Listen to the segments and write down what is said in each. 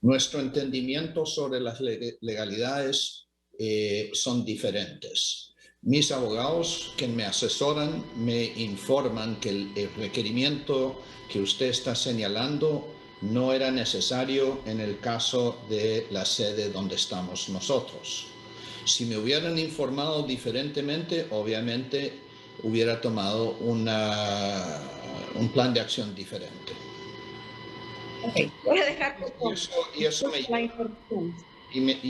Nuestro entendimiento sobre las legalidades son diferentes. Mis abogados que me asesoran me informan que el requerimiento que usted está señalando no era necesario en el caso de la sede donde estamos nosotros. Si me hubieran informado diferentemente, obviamente hubiera tomado un plan de acción diferente. Okay. Voy a dejar y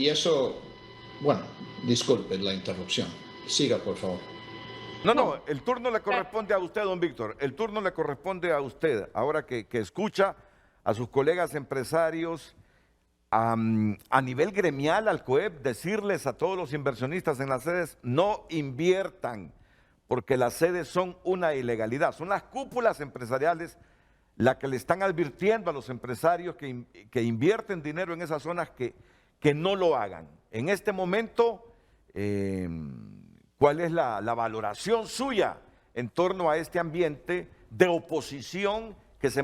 eso, bueno, disculpe la interrupción. Siga, por favor. No, el turno le corresponde a usted, don Víctor. El turno le corresponde a usted. Ahora que escucha a sus colegas empresarios a nivel gremial, al COEP, decirles a todos los inversionistas en las sedes, no inviertan, porque las sedes son una ilegalidad. Son las cúpulas empresariales las que le están advirtiendo a los empresarios que invierten dinero en esas zonas que no lo hagan. En este momento, ¿cuál es la valoración suya en torno a este ambiente de oposición que se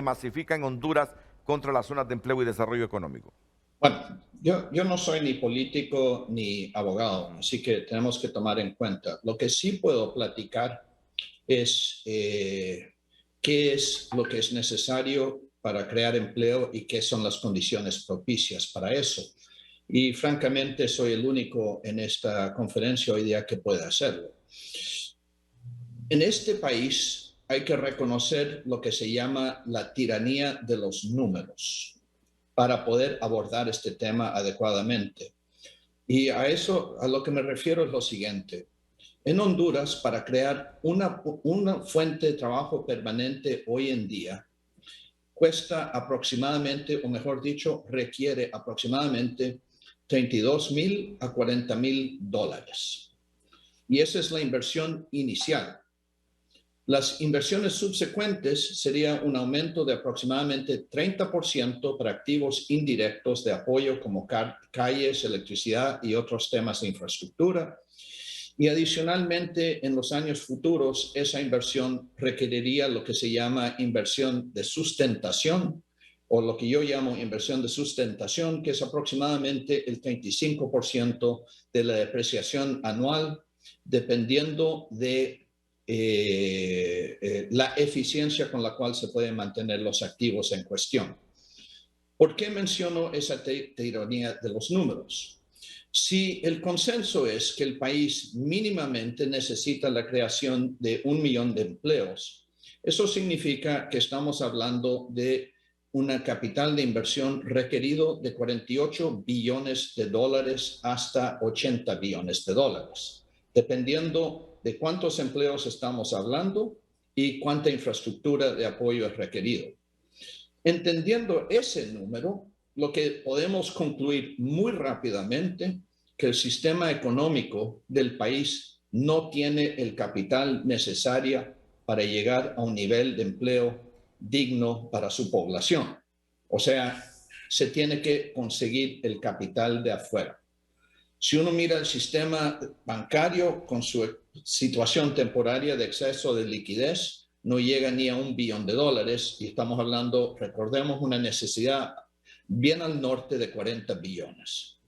masifica en Honduras contra las zonas de empleo y desarrollo económico? Bueno, yo no soy ni político ni abogado, así que tenemos que tomar en cuenta. Lo que sí puedo platicar es qué es lo que es necesario para crear empleo y qué son las condiciones propicias para eso. Y francamente soy el único en esta conferencia hoy día que puede hacerlo. En este país hay que reconocer lo que se llama la tiranía de los números para poder abordar este tema adecuadamente. Y a eso, a lo que me refiero es lo siguiente. En Honduras, para crear una fuente de trabajo permanente hoy en día, cuesta aproximadamente, o mejor dicho, requiere aproximadamente $32,000 a $40,000. Y esa es la inversión inicial. Las inversiones subsecuentes sería un aumento de aproximadamente 30% para activos indirectos de apoyo como calles, electricidad y otros temas de infraestructura. Y adicionalmente, en los años futuros, esa inversión requeriría lo que se llama inversión de sustentación, o lo que yo llamo inversión de sustentación, que es aproximadamente el 35% de la depreciación anual, dependiendo de la eficiencia con la cual se pueden mantener los activos en cuestión. ¿Por qué menciono esa tiranía de los números? Si el consenso es que el país mínimamente necesita la creación de 1 millón de empleos, eso significa que estamos hablando de una capital de inversión requerido de $48 billones hasta $80 billones, dependiendo de cuántos empleos estamos hablando y cuánta infraestructura de apoyo es requerido. Entendiendo ese número, lo que podemos concluir muy rápidamente que el sistema económico del país no tiene el capital necesario para llegar a un nivel de empleo digno para su población. O sea, se tiene que conseguir el capital de afuera. Si uno mira el sistema bancario con su situación temporaria de exceso de liquidez, no llega ni a $1 billón y estamos hablando, recordemos, una necesidad bien al norte de 40 billones.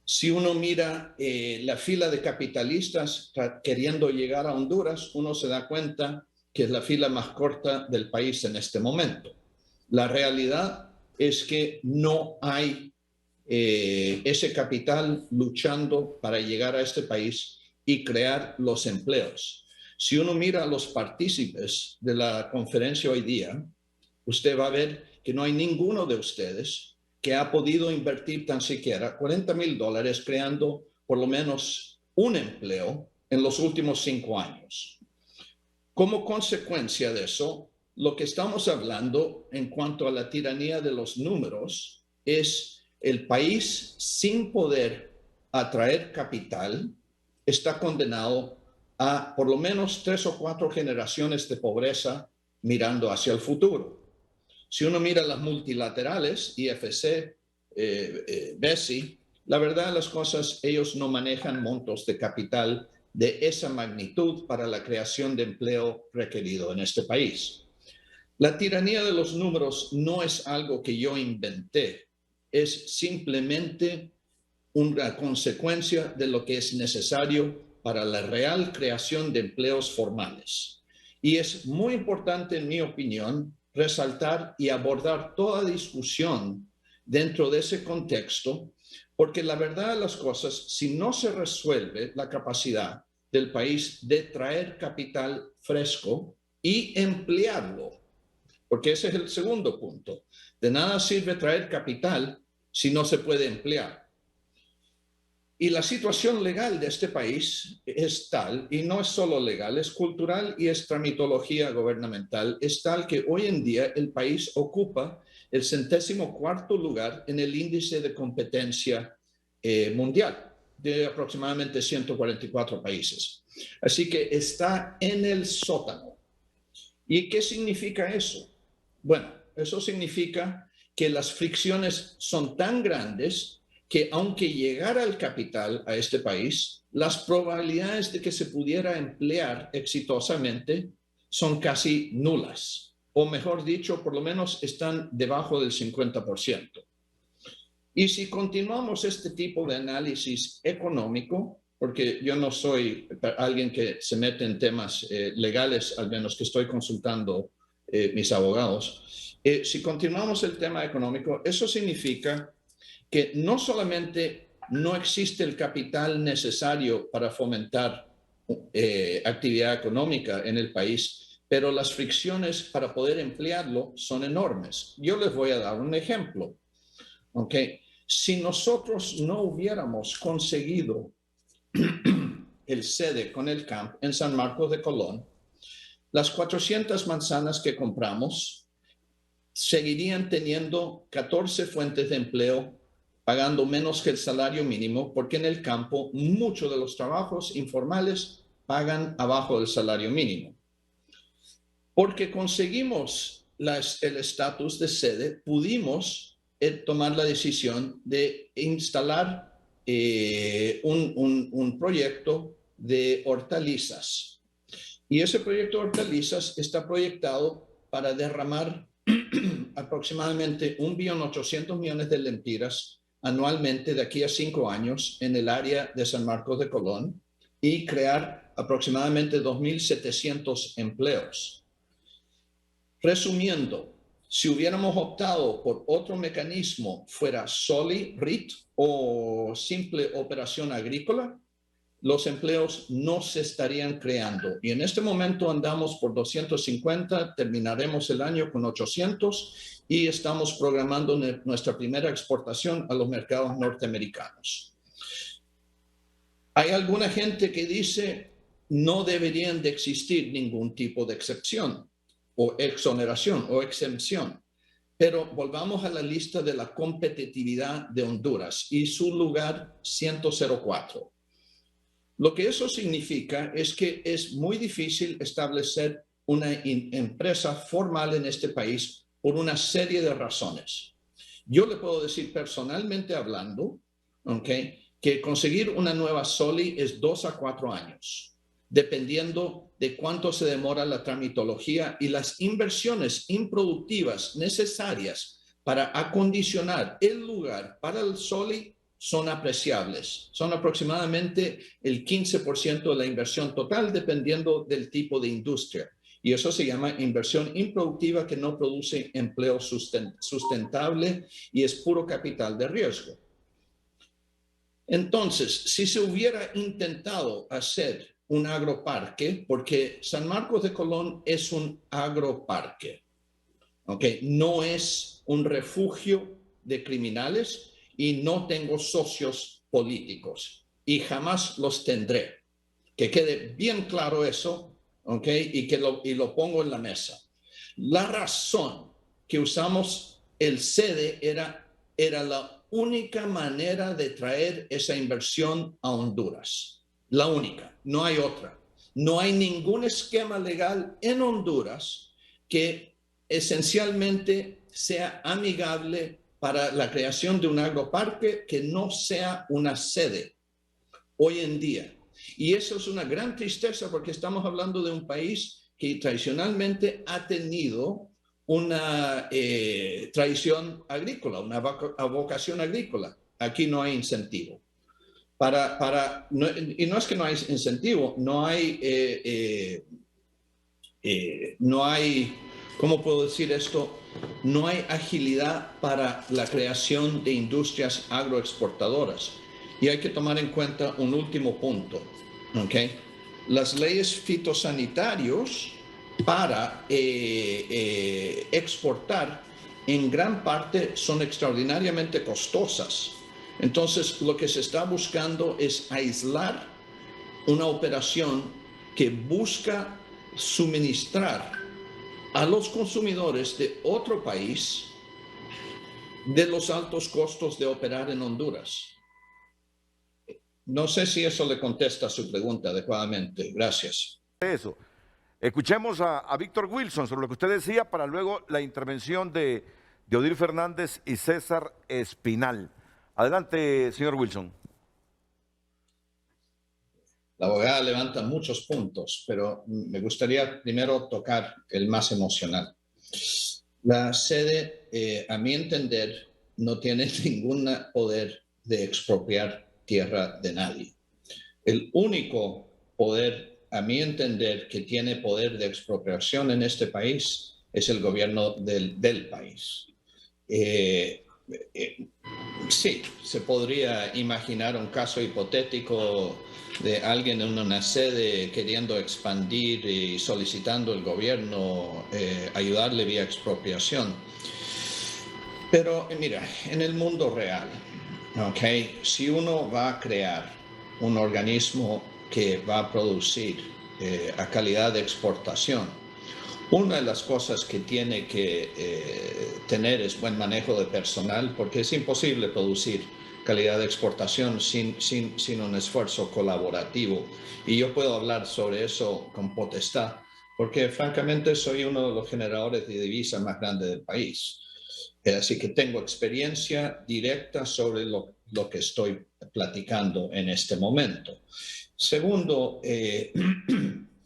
Si uno mira la fila de capitalistas queriendo llegar a Honduras, uno se da cuenta que es la fila más corta del país en este momento. La realidad es que no hay ese capital luchando para llegar a este país y crear los empleos. Si uno mira a los partícipes de la conferencia hoy día, usted va a ver que no hay ninguno de ustedes que ha podido invertir tan siquiera $40,000 creando por lo menos un empleo en los últimos 5 años. Como consecuencia de eso, lo que estamos hablando en cuanto a la tiranía de los números es el país sin poder atraer capital está condenado a por lo menos 3 o 4 generaciones de pobreza mirando hacia el futuro. Si uno mira las multilaterales, IFC, BESI, la verdad de las cosas, ellos no manejan montos de capital de esa magnitud para la creación de empleo requerido en este país. La tiranía de los números no es algo que yo inventé, es simplemente una consecuencia de lo que es necesario para la real creación de empleos formales. Y es muy importante, en mi opinión, resaltar y abordar toda discusión dentro de ese contexto, porque la verdad de las cosas, si no se resuelve la capacidad del país de traer capital fresco y emplearlo, porque ese es el segundo punto. De nada sirve traer capital si no se puede emplear. Y la situación legal de este país es tal, y no es solo legal, es cultural y es tramitología gubernamental, es tal que hoy en día el país ocupa el 104º lugar en el índice de competencia mundial de aproximadamente 144 países. Así que está en el sótano. ¿Y qué significa eso? Bueno, eso significa que las fricciones son tan grandes que aunque llegara el capital a este país, las probabilidades de que se pudiera emplear exitosamente son casi nulas, o mejor dicho, por lo menos están debajo del 50%. Y si continuamos este tipo de análisis económico, porque yo no soy alguien que se mete en temas legales, al menos que estoy consultando mis abogados, si continuamos el tema económico, eso significa que no solamente no existe el capital necesario para fomentar actividad económica en el país, pero las fricciones para poder emplearlo son enormes. Yo les voy a dar un ejemplo. ¿Okay? Si nosotros no hubiéramos conseguido el sede con el camp en San Marcos de Colón, las 400 manzanas que compramos seguirían teniendo 14 fuentes de empleo, pagando menos que el salario mínimo, porque en el campo muchos de los trabajos informales pagan abajo del salario mínimo. Porque conseguimos el estatus de sede, pudimos tomar la decisión de instalar un proyecto de hortalizas. Y ese proyecto de hortalizas está proyectado para derramar aproximadamente 1.800.000.000 de lempiras anualmente de aquí a 5 años en el área de San Marcos de Colón y crear aproximadamente 2.700 empleos. Resumiendo, si hubiéramos optado por otro mecanismo, fuera SOLI, RIT o simple operación agrícola, los empleos no se estarían creando. Y en este momento andamos por 250, terminaremos el año con 800 y estamos programando nuestra primera exportación a los mercados norteamericanos. Hay alguna gente que dice no deberían de existir ningún tipo de excepción o exoneración o exempción. Pero volvamos a la lista de la competitividad de Honduras y su lugar 104. Lo que eso significa es que es muy difícil establecer una empresa formal en este país por una serie de razones. Yo le puedo decir personalmente hablando, que conseguir una nueva SOLI es 2 a 4 años, dependiendo de cuánto se demora la tramitología y las inversiones improductivas necesarias para acondicionar el lugar para el SOLI son apreciables. Son aproximadamente el 15% de la inversión total, dependiendo del tipo de industria. Y eso se llama inversión improductiva que no produce empleo sustentable y es puro capital de riesgo. Entonces, si se hubiera intentado hacer un agroparque, porque San Marcos de Colón es un agroparque, no es un refugio de criminales, y no tengo socios políticos y jamás los tendré. Que quede bien claro eso, y lo pongo en la mesa. La razón que usamos el sede era la única manera de traer esa inversión a Honduras. La única, no hay otra. No hay ningún esquema legal en Honduras que esencialmente sea amigable para la creación de un agroparque que no sea una sede hoy en día. Y eso es una gran tristeza porque estamos hablando de un país que tradicionalmente ha tenido una tradición agrícola, una vocación agrícola. Aquí no hay incentivo. Y no es que no hay incentivo, no hay, ¿cómo puedo decir esto? No hay agilidad para la creación de industrias agroexportadoras. Y hay que tomar en cuenta un último punto, ¿ok? Las leyes fitosanitarios para exportar en gran parte son extraordinariamente costosas. Entonces, lo que se está buscando es aislar una operación que busca suministrar a los consumidores de otro país de los altos costos de operar en Honduras. No sé si eso le contesta a su pregunta adecuadamente. Gracias. Eso. Escuchemos a Víctor Wilson sobre lo que usted decía para luego la intervención de Odile Fernández y César Espinal. Adelante, señor Wilson. La abogada levanta muchos puntos, pero me gustaría primero tocar el más emocional. La sede, a mi entender, no tiene ningún poder de expropiar tierra de nadie. El único poder, a mi entender, que tiene poder de expropiación en este país es el gobierno del país. Sí, se podría imaginar un caso hipotético de alguien en una sede queriendo expandir y solicitando al gobierno ayudarle vía expropiación. Pero mira, en el mundo real, ¿okay? Si uno va a crear un organismo que va a producir a calidad de exportación, una de las cosas que tiene que tener es buen manejo de personal, porque es imposible producir calidad de exportación sin un esfuerzo colaborativo. Y yo puedo hablar sobre eso con potestad, porque francamente soy uno de los generadores de divisas más grandes del país. Así que tengo experiencia directa sobre lo que estoy platicando en este momento. Segundo,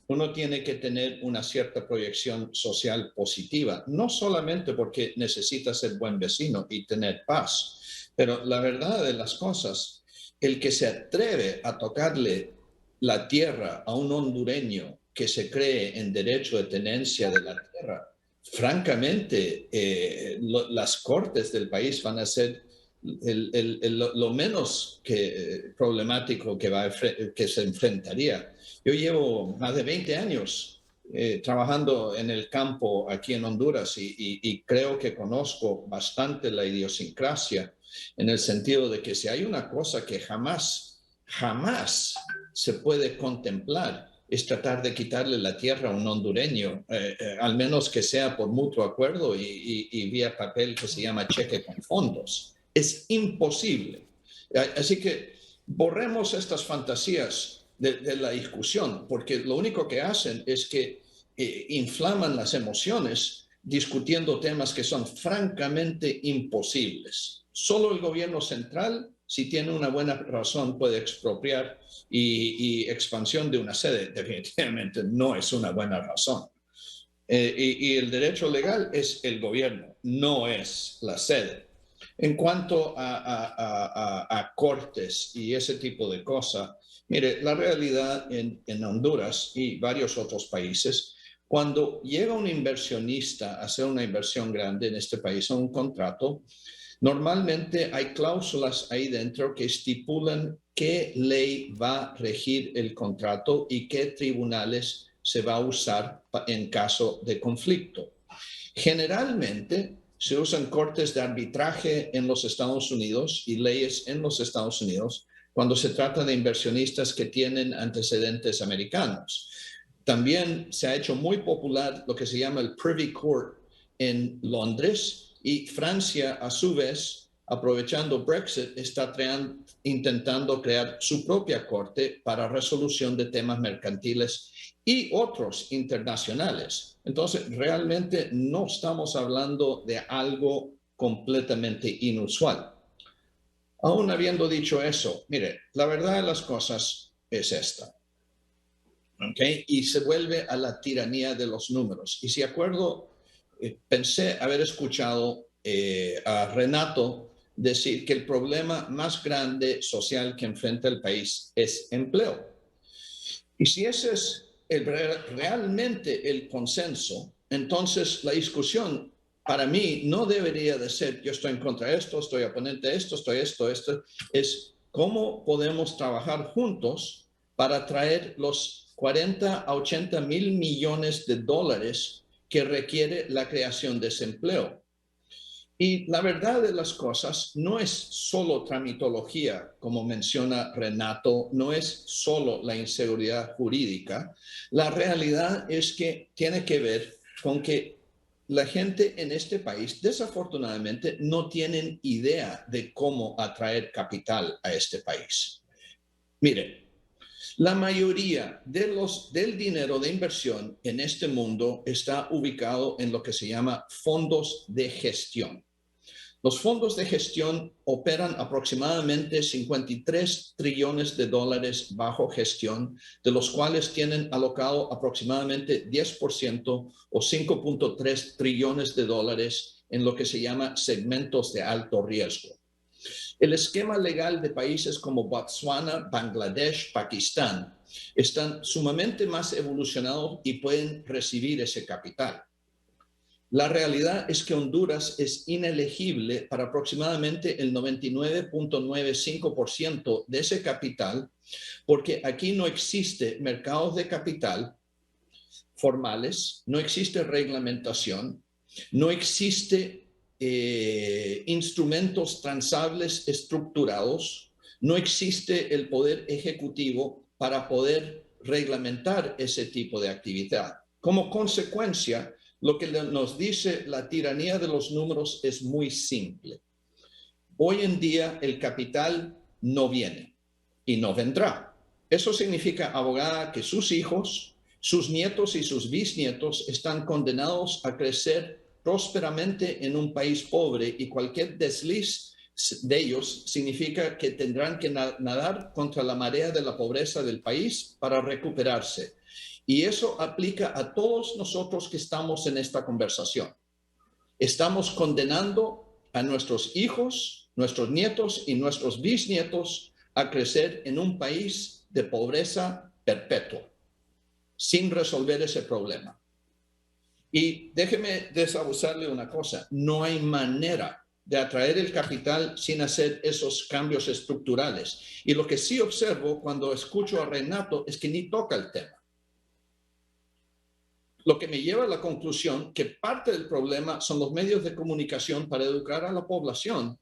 uno tiene que tener una cierta proyección social positiva, no solamente porque necesita ser buen vecino y tener paz, pero la verdad de las cosas, el que se atreve a tocarle la tierra a un hondureño que se cree en derecho de tenencia de la tierra, francamente, las cortes del país van a ser lo menos problemático que se enfrentaría. Yo llevo más de 20 años trabajando en el campo aquí en Honduras y creo que conozco bastante la idiosincrasia en el sentido de que si hay una cosa que jamás se puede contemplar es tratar de quitarle la tierra a un hondureño, al menos que sea por mutuo acuerdo y vía papel que se llama cheque con fondos. Es imposible. Así que borremos estas fantasías de la discusión, porque lo único que hacen es que inflaman las emociones discutiendo temas que son francamente imposibles. Solo el gobierno central, si tiene una buena razón, puede expropiar y expansión de una sede definitivamente no es una buena razón. Y el derecho legal es el gobierno, no es la sede. En cuanto a cortes y ese tipo de cosas, mire, la realidad en Honduras y varios otros países, cuando llega un inversionista a hacer una inversión grande en este país, a un contrato, normalmente hay cláusulas ahí dentro que estipulan qué ley va a regir el contrato y qué tribunales se va a usar en caso de conflicto. Generalmente se usan cortes de arbitraje en los Estados Unidos y leyes en los Estados Unidos cuando se trata de inversionistas que tienen antecedentes americanos. También se ha hecho muy popular lo que se llama el Privy Court en Londres, y Francia, a su vez, aprovechando Brexit, está intentando crear su propia corte para resolución de temas mercantiles y otros internacionales. Entonces, realmente no estamos hablando de algo completamente inusual. Aún habiendo dicho eso, mire, la verdad de las cosas es esta. ¿Okay? Y se vuelve a la tiranía de los números. Y si acuerdo, pensé haber escuchado a Renato decir que el problema más grande social que enfrenta el país es empleo. Y si ese es realmente el consenso, entonces la discusión para mí no debería de ser yo estoy en contra de esto, estoy oponente de esto, estoy esto, es cómo podemos trabajar juntos para traer los 40 a 80 mil millones de dólares que requiere la creación de ese empleo. Y la verdad de las cosas no es solo tramitología, como menciona Renato, no es solo la inseguridad jurídica. La realidad es que tiene que ver con que la gente en este país, desafortunadamente, no tienen idea de cómo atraer capital a este país. Mire, la mayoría del dinero de inversión en este mundo está ubicado en lo que se llama fondos de gestión. Los fondos de gestión operan aproximadamente 53 trillones de dólares bajo gestión, de los cuales tienen alocado aproximadamente 10% o 5.3 trillones de dólares en lo que se llama segmentos de alto riesgo. El esquema legal de países como Botswana, Bangladesh, Pakistán están sumamente más evolucionados y pueden recibir ese capital. La realidad es que Honduras es inelegible para aproximadamente el 99.95% de ese capital, porque aquí no existe mercados de capital formales, no existe reglamentación, no existe instrumentos transables estructurados, no existe el poder ejecutivo para poder reglamentar ese tipo de actividad. Como consecuencia, lo que nos dice la tiranía de los números es muy simple. Hoy en día el capital no viene y no vendrá. Eso significa, abogada, que sus hijos, sus nietos y sus bisnietos están condenados a crecer prósperamente en un país pobre y cualquier desliz de ellos significa que tendrán que nadar contra la marea de la pobreza del país para recuperarse. Y eso aplica a todos nosotros que estamos en esta conversación. Estamos condenando a nuestros hijos, nuestros nietos y nuestros bisnietos a crecer en un país de pobreza perpetua, sin resolver ese problema. Y déjeme desabusarle una cosa, no hay manera de atraer el capital sin hacer esos cambios estructurales. Y lo que sí observo cuando escucho a Renato es que ni toca el tema. Lo que me lleva a la conclusión que parte del problema son los medios de comunicación para educar a la población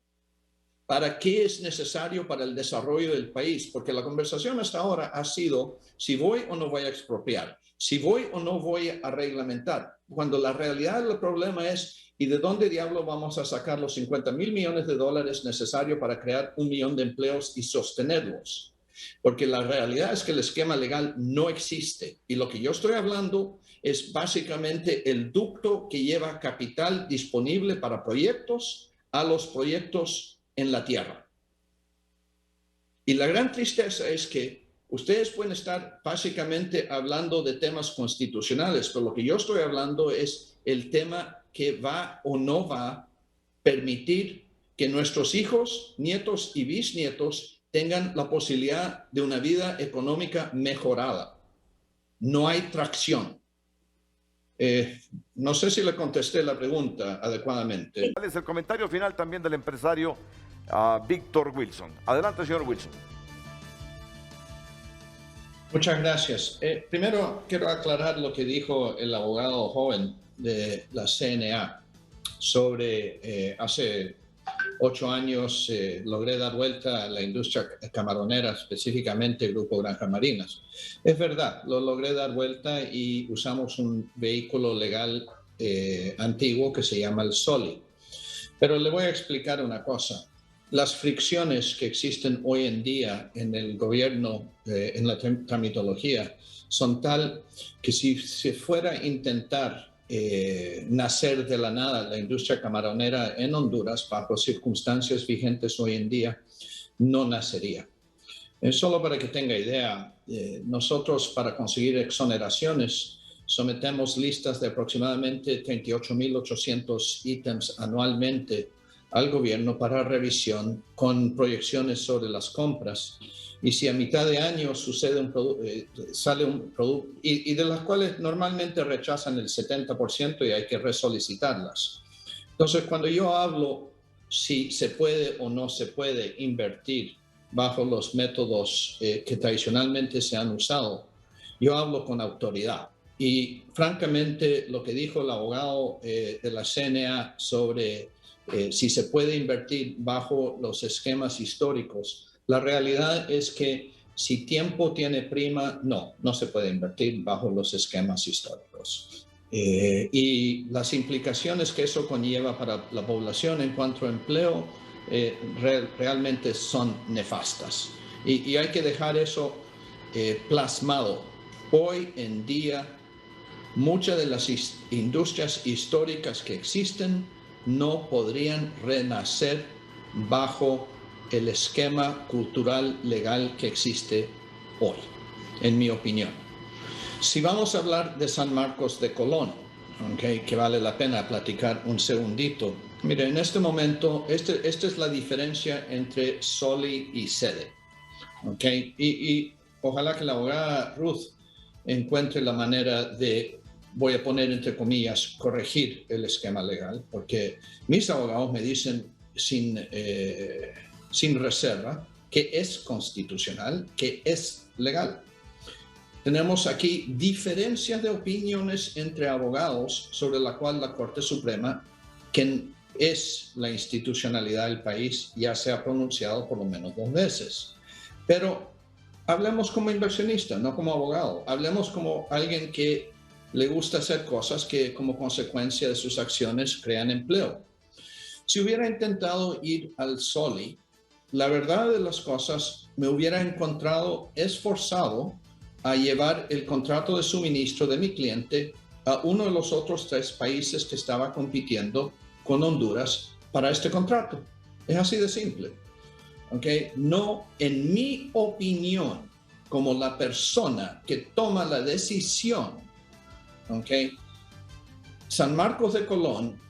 para qué es necesario para el desarrollo del país, porque la conversación hasta ahora ha sido si voy o no voy a expropiar, si voy o no voy a reglamentar, cuando la realidad del problema es ¿y de dónde diablo vamos a sacar los 50 mil millones de dólares necesarios para crear 1 millón de empleos y sostenerlos? Porque la realidad es que el esquema legal no existe y lo que yo estoy hablando es básicamente el ducto que lleva capital disponible para proyectos a los proyectos en la tierra. Y la gran tristeza es que ustedes pueden estar básicamente hablando de temas constitucionales, pero lo que yo estoy hablando es el tema que va o no va a permitir que nuestros hijos, nietos y bisnietos tengan la posibilidad de una vida económica mejorada. No hay tracción. No sé si le contesté la pregunta adecuadamente. Es el comentario final también del empresario Víctor Wilson. Adelante, señor Wilson. Muchas gracias. Primero quiero aclarar lo que dijo el abogado joven de la CNA sobre hace 8 años logré dar vuelta a la industria camaronera, específicamente el Grupo Granjas Marinas. Es verdad, lo logré dar vuelta y usamos un vehículo legal antiguo que se llama el SOLI. Pero le voy a explicar una cosa. Las fricciones que existen hoy en día en el gobierno, en la tramitología, son tal que si se fuera a intentar nacer de la nada la industria camaronera en Honduras bajo circunstancias vigentes hoy en día, no nacería. Solo para que tenga idea, nosotros para conseguir exoneraciones sometemos listas de aproximadamente 38.800 ítems anualmente al gobierno para revisión con proyecciones sobre las compras. Y si a mitad de año sucede sale un producto, y de las cuales normalmente rechazan el 70% y hay que resolicitarlas. Entonces, cuando yo hablo si se puede o no se puede invertir bajo los métodos que tradicionalmente se han usado, yo hablo con autoridad. Y francamente, lo que dijo el abogado de la CNA sobre si se puede invertir bajo los esquemas históricos, la realidad es que si tiempo tiene prima, no se puede invertir bajo los esquemas históricos. Y las implicaciones que eso conlleva para la población en cuanto a empleo realmente son nefastas. Y hay que dejar eso plasmado. Hoy en día, muchas de las industrias históricas que existen no podrían renacer bajo el esquema cultural legal que existe hoy, en mi opinión. Si vamos a hablar de San Marcos de Colón, que vale la pena platicar un segundito. Mire, en este momento, esta es la diferencia entre Soli y sede. Y ojalá que la abogada Ruth encuentre la manera de, voy a poner entre comillas, corregir el esquema legal, porque mis abogados me dicen sin reserva que es constitucional, que es legal. Tenemos aquí diferencias de opiniones entre abogados sobre la cual la Corte Suprema, que es la institucionalidad del país, ya se ha pronunciado por lo menos 2 veces. Pero hablemos como inversionista, no como abogado. Hablemos como alguien que le gusta hacer cosas que como consecuencia de sus acciones crean empleo. Si hubiera intentado ir al Soli, la verdad de las cosas me hubiera encontrado esforzado a llevar el contrato de suministro de mi cliente a uno de los otros 3 países que estaba compitiendo con Honduras para este contrato. Es así de simple. No, en mi opinión, como la persona que toma la decisión, San Marcos de Colón,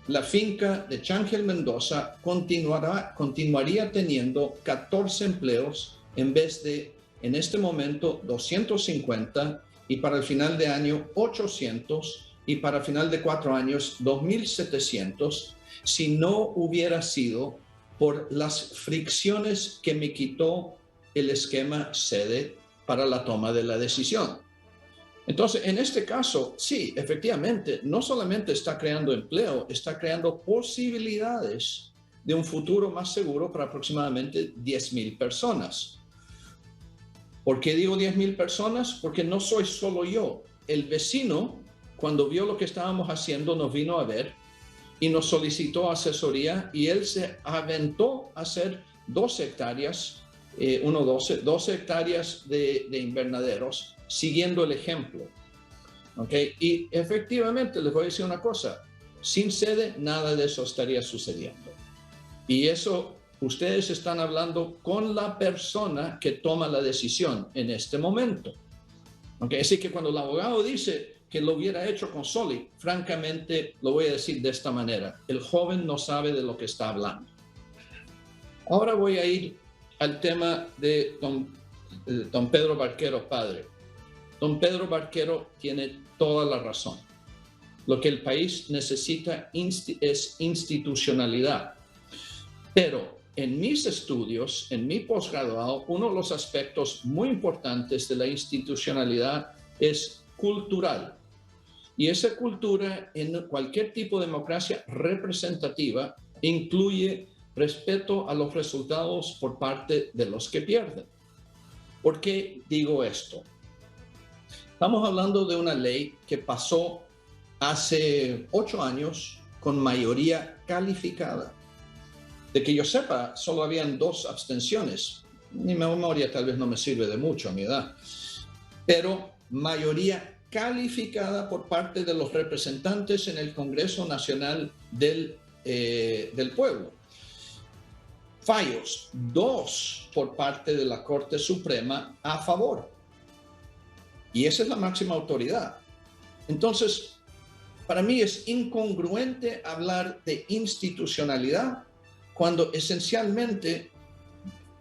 la finca de Changel Mendoza continuaría teniendo 14 empleos en vez de, en este momento, 250, y para el final de año 800, y para el final de 4 años 2.700, si no hubiera sido por las fricciones que me quitó el esquema sede para la toma de la decisión. Entonces, en este caso, sí, efectivamente, no solamente está creando empleo, está creando posibilidades de un futuro más seguro para aproximadamente 10,000 personas. ¿Por qué digo 10,000 personas? Porque no soy solo yo. El vecino, cuando vio lo que estábamos haciendo, nos vino a ver y nos solicitó asesoría, y él se aventó a hacer 12 hectáreas, 12 hectáreas de invernaderos, siguiendo el ejemplo. Y efectivamente, les voy a decir una cosa, sin sede nada de eso estaría sucediendo. Y eso, ustedes están hablando con la persona que toma la decisión en este momento. Así que cuando el abogado dice que lo hubiera hecho con Soli, francamente lo voy a decir de esta manera: el joven no sabe de lo que está hablando. Ahora voy a ir al tema de don Pedro Barquero padre. Don Pedro Barquero tiene toda la razón. Lo que el país necesita es institucionalidad. Pero en mis estudios, en mi posgraduado, uno de los aspectos muy importantes de la institucionalidad es cultural. Y esa cultura en cualquier tipo de democracia representativa incluye respeto a los resultados por parte de los que pierden. ¿Por qué digo esto? Estamos hablando de una ley que pasó hace 8 años con mayoría calificada. De que yo sepa, solo habían 2 abstenciones. Mi memoria tal vez no me sirve de mucho a mi edad. Pero mayoría calificada por parte de los representantes en el Congreso Nacional del Pueblo. Fallos, 2 por parte de la Corte Suprema a favor. Y esa es la máxima autoridad. Entonces, para mí es incongruente hablar de institucionalidad cuando esencialmente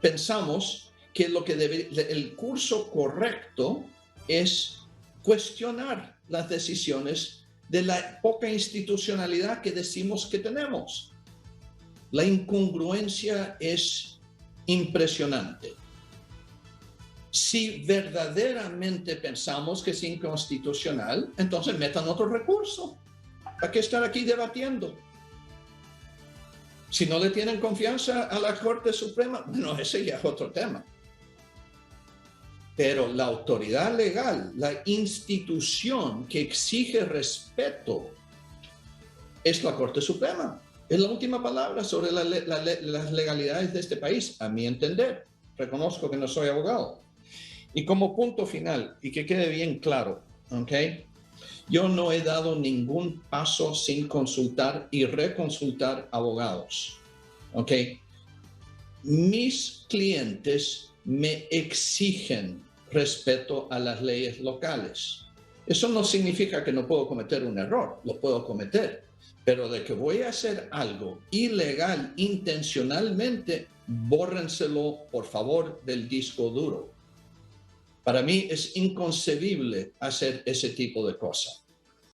pensamos que el curso correcto es cuestionar las decisiones de la poca institucionalidad que decimos que tenemos. La incongruencia es impresionante. Si verdaderamente pensamos que es inconstitucional, entonces metan otro recurso. ¿Para qué estar aquí debatiendo? Si no le tienen confianza a la Corte Suprema, bueno, ese ya es otro tema. Pero la autoridad legal, la institución que exige respeto, es la Corte Suprema. Es la última palabra sobre las legalidades de este país, a mi entender. Reconozco que no soy abogado. Y como punto final, y que quede bien claro, ¿ok? Yo no he dado ningún paso sin consultar y reconsultar abogados, ¿ok? Mis clientes me exigen respeto a las leyes locales. Eso no significa que no puedo cometer un error, lo puedo cometer, pero de que voy a hacer algo ilegal intencionalmente, bórrenselo, por favor, del disco duro. Para mí es inconcebible hacer ese tipo de cosas.